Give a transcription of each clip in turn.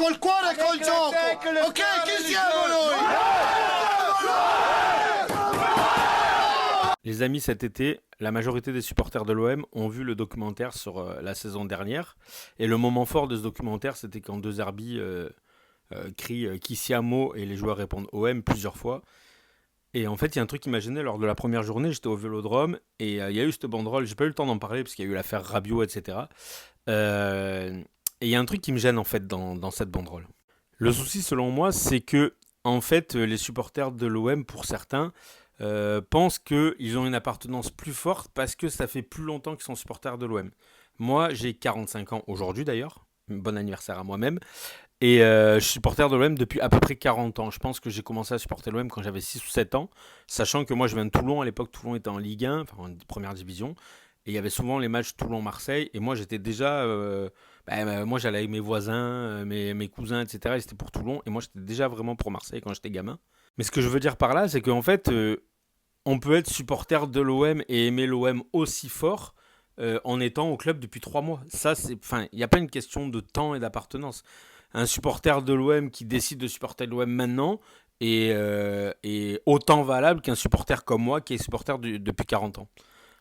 col cuore e col gioco. Ok, chi siamo noi? Les amis, cet été, la majorité des supporters de l'OM ont vu le documentaire sur la saison dernière. Et le moment fort de ce documentaire, c'était quand De Zerbi crie Qui siamo et les joueurs répondent OM plusieurs fois. Et en fait, il y a un truc qui m'a gêné lors de la première journée. J'étais au Vélodrome et il y a eu cette banderole. J'ai pas eu le temps d'en parler parce qu'il y a eu l'affaire Rabiot, etc. Et il y a un truc qui me gêne en fait dans cette banderole. Le souci, selon moi, c'est que en fait, les supporters de l'OM, pour certains, pensent qu'ils ont une appartenance plus forte parce que ça fait plus longtemps qu'ils sont supporters de l'OM. Moi, j'ai 45 ans aujourd'hui d'ailleurs. Bon anniversaire à moi-même. Et je suis supporter de l'OM depuis à peu près 40 ans. Je pense que j'ai commencé à supporter l'OM quand j'avais 6 ou 7 ans, sachant que moi je viens de Toulon. À l'époque, Toulon était en Ligue 1, enfin en première division. Et il y avait souvent les matchs Toulon-Marseille. Et moi j'étais déjà. Moi j'allais avec mes voisins, mes cousins, etc. Et c'était pour Toulon. Et moi j'étais déjà vraiment pour Marseille quand j'étais gamin. Mais ce que je veux dire par là, c'est qu'en fait, on peut être supporter de l'OM et aimer l'OM aussi fort en étant au club depuis 3 mois. Ça, il n'y a pas une question de temps et d'appartenance. Un supporter de l'OM qui décide de supporter l'OM maintenant est autant valable qu'un supporter comme moi qui est supporter depuis 40 ans.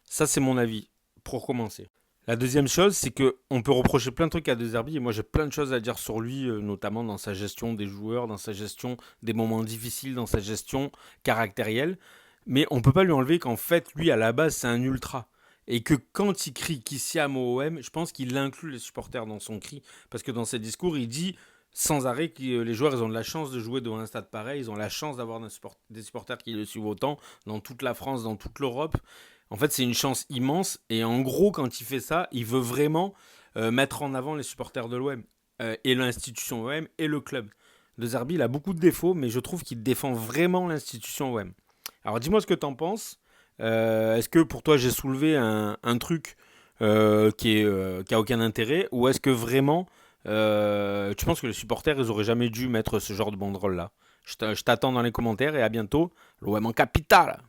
Ça, c'est mon avis, pour commencer. La deuxième chose, c'est qu'on peut reprocher plein de trucs à De Zerbi, et moi j'ai plein de choses à dire sur lui, notamment dans sa gestion des joueurs, dans sa gestion des moments difficiles, dans sa gestion caractérielle. Mais on ne peut pas lui enlever qu'en fait, lui, à la base, c'est un ultra. Et que quand il crie qui siamo au OM, je pense qu'il inclut les supporters dans son cri. Parce que dans ses discours, il dit sans arrêt que les joueurs ils ont de la chance de jouer devant un stade pareil. Ils ont la chance d'avoir des supporters qui le suivent autant dans toute la France, dans toute l'Europe. En fait, c'est une chance immense. Et en gros, quand il fait ça, il veut vraiment mettre en avant les supporters de l'OM. Et l'institution OM et le club. De Zerbi, il a beaucoup de défauts, mais je trouve qu'il défend vraiment l'institution OM. Alors dis-moi ce que t'en penses. Est-ce que pour toi j'ai soulevé un truc qui a aucun intérêt, ou est-ce que vraiment tu penses que les supporters ils auraient jamais dû mettre ce genre de banderole là? Je t'attends dans les commentaires et à bientôt. L'OM en capitale.